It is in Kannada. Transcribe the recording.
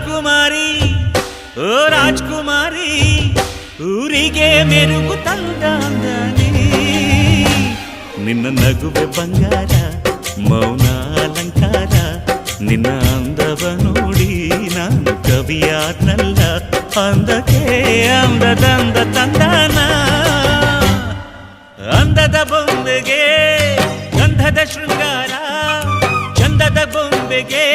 ರಾಜ್ಕುಮಾರಿ ಓ ರಾಜ್ಕುಮಾರಿ ಊರಿಗೆ ಮೆರುಗು ತಂದಾನಿ ನಿನ್ನ ನಗುವೆ ಬಂಗಾರ ಮೌನ ಅಲಂಕಾರ ನಿನ್ನ ಅಂದವ ನೋಡಿ ನಾನು ಕವಿಯಾದ್ನಲ್ಲ ಅಂದಕ್ಕೆ ಅಂದದಂದ ತಂದಾನ ಅಂದದ ಬೊಂಬೆಗೆ ಗಂಧದ ಶೃಂಗಾರ ಚಂದದ ಬೊಂಬೆಗೆ